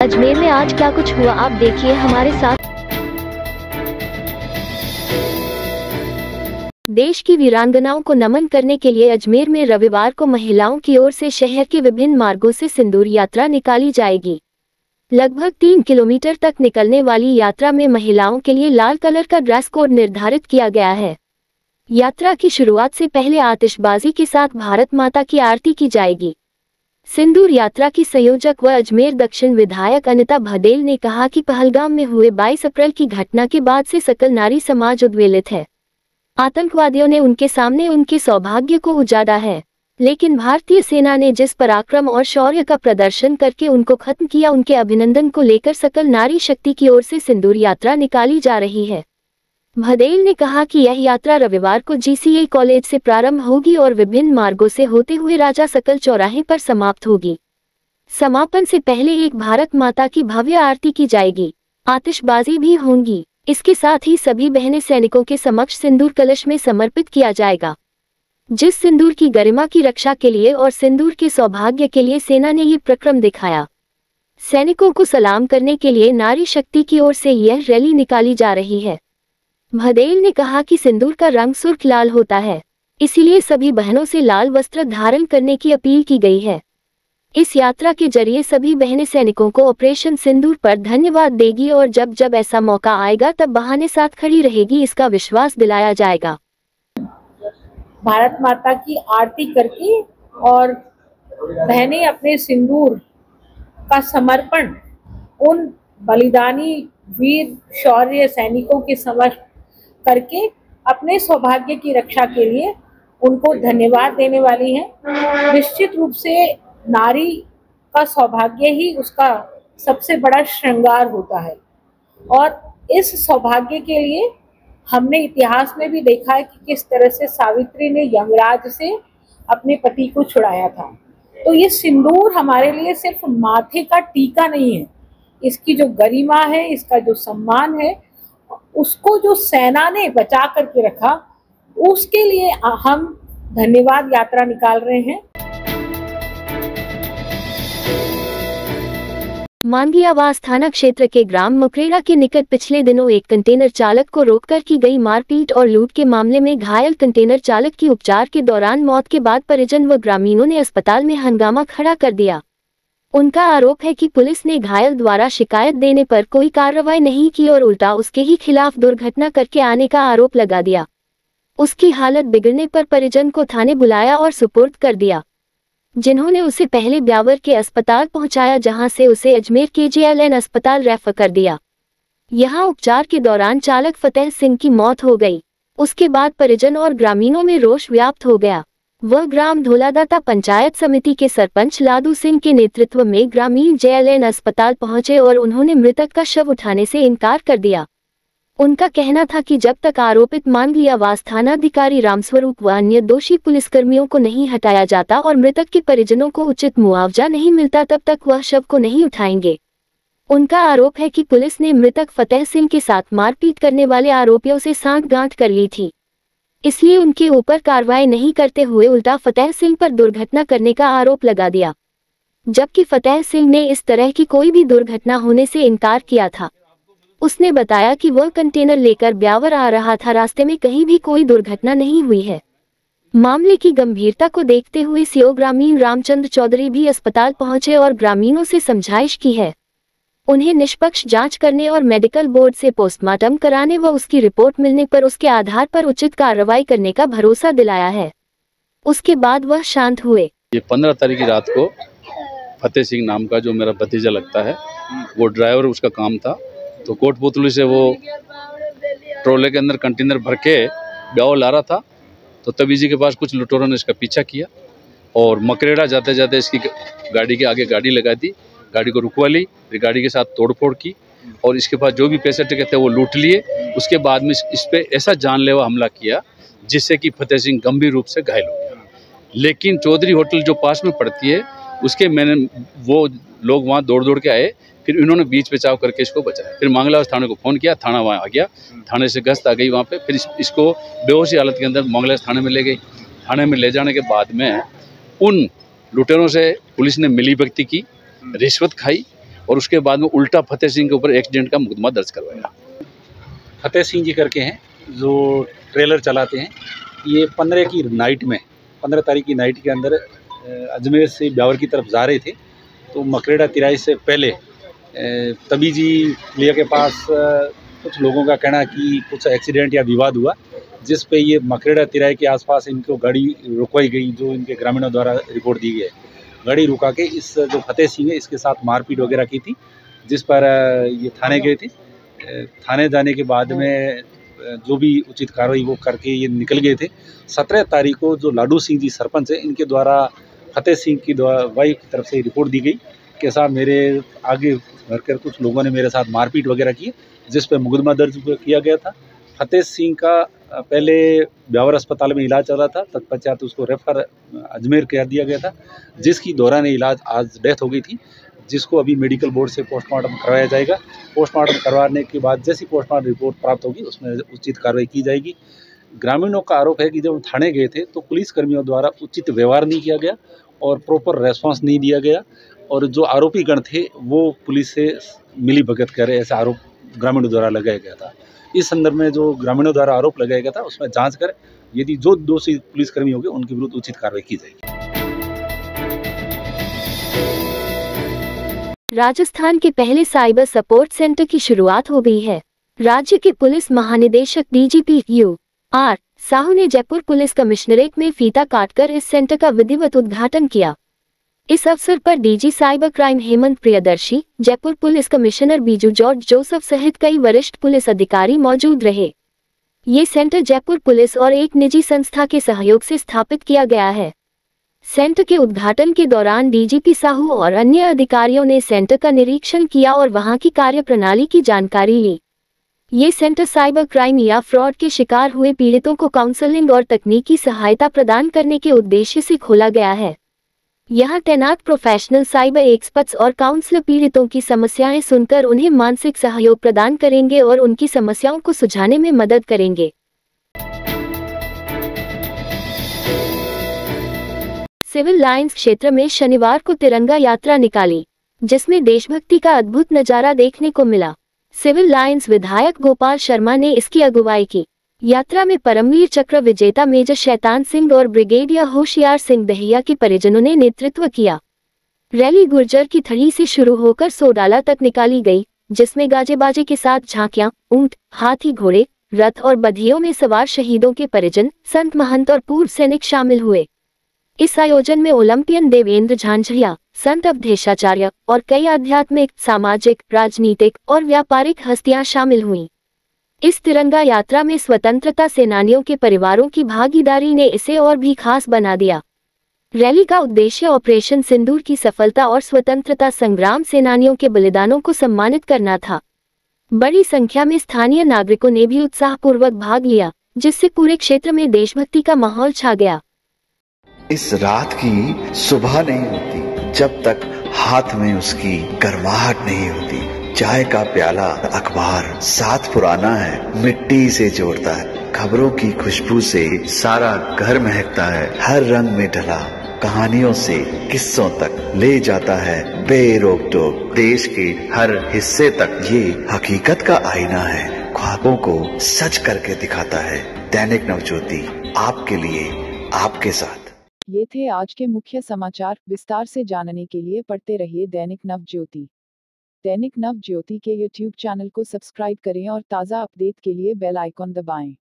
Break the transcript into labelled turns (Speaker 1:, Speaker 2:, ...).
Speaker 1: अजमेर में आज क्या कुछ हुआ, आप देखिए हमारे साथ। देश की वीरांगनाओं को नमन करने के लिए अजमेर में रविवार को महिलाओं की ओर से शहर के विभिन्न मार्गों से सिंदूर यात्रा निकाली जाएगी। लगभग 3 किलोमीटर तक निकलने वाली यात्रा में महिलाओं के लिए लाल कलर का ड्रेस कोड निर्धारित किया गया है। यात्रा की शुरुआत से पहले आतिशबाजी के साथ भारत माता की आरती की जाएगी। सिंदूर यात्रा की संयोजक व अजमेर दक्षिण विधायक अनिता भदेल ने कहा कि पहलगाम में हुए 22 अप्रैल की घटना के बाद से सकल नारी समाज उद्वेलित है। आतंकवादियों ने उनके सामने उनके सौभाग्य को उजाड़ा है, लेकिन भारतीय सेना ने जिस पराक्रम और शौर्य का प्रदर्शन करके उनको खत्म किया, उनके अभिनंदन को लेकर सकल नारी शक्ति की ओर से सिंदूर यात्रा निकाली जा रही है। भदेल ने कहा कि यह यात्रा रविवार को GCA कॉलेज से प्रारंभ होगी और विभिन्न मार्गों से होते हुए राजा सकल चौराहे पर समाप्त होगी। समापन से पहले एक भारत माता की भव्य आरती की जाएगी, आतिशबाजी भी होंगी। इसके साथ ही सभी बहनें सैनिकों के समक्ष सिंदूर कलश में समर्पित किया जाएगा। जिस सिंदूर की गरिमा की रक्षा के लिए और सिंदूर के सौभाग्य के लिए सेना ने ये प्रक्रम दिखाया। सैनिकों को सलाम करने के लिए नारी शक्ति की ओर से यह रैली निकाली जा रही है। भदेल ने कहा कि सिंदूर का रंग सुर्ख लाल होता है, इसीलिए सभी बहनों से लाल वस्त्र धारण करने की अपील की गई है। इस यात्रा के जरिए सभी बहनें सैनिकों को ऑपरेशन सिंदूर पर धन्यवाद देगी और जब जब ऐसा मौका आएगा तब बहाने साथ खड़ी रहेगी, इसका विश्वास दिलाया जाएगा।
Speaker 2: भारत माता की आरती करके और बहनें अपने सिंदूर का समर्पण उन बलिदानी वीर शौर्य सैनिकों के समक्ष करके अपने सौभाग्य की रक्षा के लिए उनको धन्यवाद देने वाली हैं। निश्चित रूप से नारी का सौभाग्य ही उसका सबसे बड़ा श्रृंगार होता है और इस सौभाग्य के लिए हमने इतिहास में भी देखा है कि किस तरह से सावित्री ने यमराज से अपने पति को छुड़ाया था। तो ये सिंदूर हमारे लिए सिर्फ माथे का टीका नहीं है, इसकी जो गरिमा है, इसका जो सम्मान है, उसको जो सेना ने बचा करके रखा, उसके लिए हम धन्यवाद यात्रा निकाल रहे हैं।
Speaker 1: मांगी आवास थाना क्षेत्र के ग्राम मकरेड़ा के निकट पिछले दिनों एक कंटेनर चालक को रोककर की गई मारपीट और लूट के मामले में घायल कंटेनर चालक की उपचार के दौरान मौत के बाद परिजन व ग्रामीणों ने अस्पताल में हंगामा खड़ा कर दिया। उनका आरोप है कि पुलिस ने घायल द्वारा शिकायत देने पर कोई कार्रवाई नहीं की और उल्टा उसके ही खिलाफ दुर्घटना करके आने का आरोप लगा दिया। उसकी हालत बिगड़ने पर परिजन को थाने बुलाया और सुपुर्द कर दिया, जिन्होंने उसे पहले ब्यावर के अस्पताल पहुंचाया, जहां से उसे अजमेर KJLN अस्पताल रेफर कर दिया। यहां उपचार के दौरान चालक फतेह सिंह की मौत हो गई। उसके बाद परिजन और ग्रामीणों में रोष व्याप्त हो गया। वह ग्राम धोलादाता पंचायत समिति के सरपंच लादू सिंह के नेतृत्व में ग्रामीण JLN अस्पताल पहुंचे और उन्होंने मृतक का शव उठाने से इनकार कर दिया। उनका कहना था कि जब तक आरोपित मांगली आवास थानाधिकारी रामस्वरूप व अन्य दोषी पुलिसकर्मियों को नहीं हटाया जाता और मृतक के परिजनों को उचित मुआवजा नहीं मिलता, तब तक वह शव को नहीं उठाएंगे। उनका आरोप है कि पुलिस ने मृतक फतेह सिंह के साथ मारपीट करने वाले आरोपियों से सांठगांठ कर ली थी, इसलिए उनके ऊपर कार्रवाई नहीं करते हुए उल्टा फतेह सिंह पर दुर्घटना करने का आरोप लगा दिया, जबकि फतेह सिंह ने इस तरह की कोई भी दुर्घटना होने से इनकार किया था। उसने बताया कि वह कंटेनर लेकर ब्यावर आ रहा था, रास्ते में कहीं भी कोई दुर्घटना नहीं हुई है। मामले की गंभीरता को देखते हुए CO ग्रामीण रामचंद्र चौधरी भी अस्पताल पहुंचे और ग्रामीणों से समझाइश की है। उन्हें निष्पक्ष जांच करने और मेडिकल बोर्ड से पोस्टमार्टम कराने व उसकी रिपोर्ट मिलने पर उसके आधार पर उचित कार्रवाई करने का भरोसा दिलाया है। उसके बाद वह शांत हुए।
Speaker 3: ये 15 तारीख की रात को फतेह सिंह नाम का जो मेरा भतीजा लगता है, वो ड्राइवर उसका काम था, तो कोटपुतली से वो ट्रोले के अंदर कंटेनर भर के ब्याव ला रहा था, तो तभी जी के पास कुछ लुटेरों ने इसका पीछा किया और मकरेड़ा जाते जाते इसकी गाड़ी के आगे गाड़ी लगा दी, गाड़ी को रुकवा ली, फिर गाड़ी के साथ तोड़फोड़ की और इसके पास जो भी पैसे टिके थे वो लूट लिए। उसके बाद में इस पे ऐसा जानलेवा हमला किया जिससे कि फतेह सिंह गंभीर रूप से घायल हो गया। लेकिन चौधरी होटल जो पास में पड़ती है, उसके मैंने वो लोग वहाँ दौड़ दौड़ के आए, फिर इन्होंने बीच बचाव करके इसको बचाया। फिर मंगला थाने को फ़ोन किया, थाना वहाँ आ गया, थाने से गश्त आ गई वहाँ पे, फिर इसको बेहोशी हालत के अंदर मंगला थाने में ले गई। थाने में ले जाने के बाद में उन लुटेरों से पुलिस ने मिलीभगती की, रिश्वत खाई और उसके बाद में उल्टा फतेह सिंह के ऊपर एक्सीडेंट का मुकदमा दर्ज करवाया।
Speaker 4: फतेह सिंह जी करके हैं जो ट्रेलर चलाते हैं। ये 15 की नाइट में 15 तारीख की नाइट के अंदर अजमेर से ब्यावर की तरफ जा रहे थे। तो मकरेड़ा तिराई से पहले तभी जी लिया के पास कुछ लोगों का कहना कि कुछ एक्सीडेंट या विवाद हुआ, जिस पे ये मकरेड़ा तिराई के आसपास इनको गाड़ी रुकवाई गई, जो इनके ग्रामीणों द्वारा रिपोर्ट दी गई है। गाड़ी रुका के इस जो फतेह सिंह है इसके साथ मारपीट वगैरह की थी, जिस पर ये थाने गए थे। थाने जाने के बाद में जो भी उचित कार्रवाई वो करके ये निकल गए थे। 17 तारीख को जो लाडू सिंह जी सरपंच है, इनके द्वारा फतेह सिंह की वाइफ की तरफ से रिपोर्ट दी गई कि साहब मेरे आगे भर कर कुछ लोगों ने मेरे साथ मारपीट वगैरह की, जिस पे मुकदमा दर्ज किया गया था। फतेह सिंह का पहले ब्यावर अस्पताल में इलाज चल रहा था, तत्पश्चात उसको रेफर अजमेर कर दिया गया था, जिसकी दौरान इलाज आज डेथ हो गई थी, जिसको अभी मेडिकल बोर्ड से पोस्टमार्टम करवाया जाएगा। पोस्टमार्टम करवाने के बाद जैसी पोस्टमार्टम रिपोर्ट प्राप्त होगी उसमें उचित कार्रवाई की जाएगी। ग्रामीणों का आरोप है कि जब थाने गए थे तो पुलिस कर्मियों द्वारा उचित व्यवहार नहीं किया गया और प्रॉपर रेस्पॉन्स नहीं दिया गया, और जो आरोपी गण थे वो पुलिस से मिली भगत करे, ऐसा आरोप ग्रामीणों द्वारा लगाया गया था। इस संदर्भ में जो ग्रामीणों द्वारा आरोप लगाया गया था उसमें जांच कर यदि जो दोषी पुलिसकर्मी होंगे उनके विरुद्ध उचित कार्रवाई की जाएगी।
Speaker 1: राजस्थान के पहले साइबर सपोर्ट सेंटर की शुरुआत हो गई है। राज्य के पुलिस महानिदेशक डीजीपी यू.आर. साहू ने जयपुर पुलिस कमिश्नरेट में फीता काटकर इस सेंटर का विधिवत उद्घाटन किया। इस अवसर पर DG cyber crime Hemant Priyadarshi, Jaipur police commissioner Biju George Joseph सहित कई वरिष्ठ पुलिस अधिकारी मौजूद रहे। ये सेंटर जयपुर पुलिस और एक निजी संस्था के सहयोग से स्थापित किया गया है। सेंटर के उद्घाटन के दौरान डीजीपी साहू और अन्य अधिकारियों ने सेंटर का निरीक्षण किया और वहां की कार्यप्रणाली की जानकारी ली। ये सेंटर साइबर क्राइम या फ्रॉड के शिकार हुए पीड़ितों को काउंसलिंग और तकनीकी सहायता प्रदान करने के उद्देश्य से खोला गया है। यहाँ तैनात प्रोफेशनल साइबर एक्सपर्ट्स और काउंसलर पीड़ितों की समस्याएं सुनकर उन्हें मानसिक सहयोग प्रदान करेंगे और उनकी समस्याओं को सुलझाने में मदद करेंगे। सिविल लाइंस क्षेत्र में शनिवार को तिरंगा यात्रा निकाली, जिसमें देशभक्ति का अद्भुत नजारा देखने को मिला। सिविल लाइंस विधायक गोपाल शर्मा ने इसकी अगुवाई की। यात्रा में परमवीर चक्र विजेता मेजर शैतान सिंह और ब्रिगेडियर होशियार सिंह दहिया के परिजनों ने नेतृत्व किया। रैली गुर्जर की थड़ी से शुरू होकर सोडाला तक निकाली गई, जिसमें गाजे बाजे के साथ झांकियां, ऊंट, हाथी, घोड़े, रथ और बधियों में सवार शहीदों के परिजन, संत महंत और पूर्व सैनिक शामिल हुए। इस आयोजन में ओलंपियन देवेंद्र झांझरिया, संत अवधेशाचार्य और कई आध्यात्मिक, सामाजिक, राजनीतिक और व्यापारिक हस्तियां शामिल हुईं। इस तिरंगा यात्रा में स्वतंत्रता सेनानियों के परिवारों की भागीदारी ने इसे और भी खास बना दिया। रैली का उद्देश्य ऑपरेशन सिंदूर की सफलता और स्वतंत्रता संग्राम सेनानियों के बलिदानों को सम्मानित करना था। बड़ी संख्या में स्थानीय नागरिकों ने भी उत्साहपूर्वक भाग लिया, जिससे पूरे क्षेत्र में देशभक्ति का माहौल छा गया।
Speaker 5: इस रात की सुबह नहीं होती जब तक हाथ में उसकी गर्माहट नहीं होती। चाय का प्याला, अखबार साथ पुराना है, मिट्टी से जोड़ता है। खबरों की खुशबू से सारा घर महकता है। हर रंग में ढला कहानियों से किस्सों तक ले जाता है बेरोक टोक। देश के हर हिस्से तक ये हकीकत का आईना है, ख्वाबों को सच करके दिखाता है। दैनिक नवज्योति, आपके लिए, आपके साथ।
Speaker 6: ये थे आज के मुख्य समाचार। विस्तार से जानने के लिए पढ़ते रहिए दैनिक नवज्योति। दैनिक नवज्योति के YouTube चैनल को सब्सक्राइब करें और ताज़ा अपडेट के लिए बेल आइकॉन दबाएं।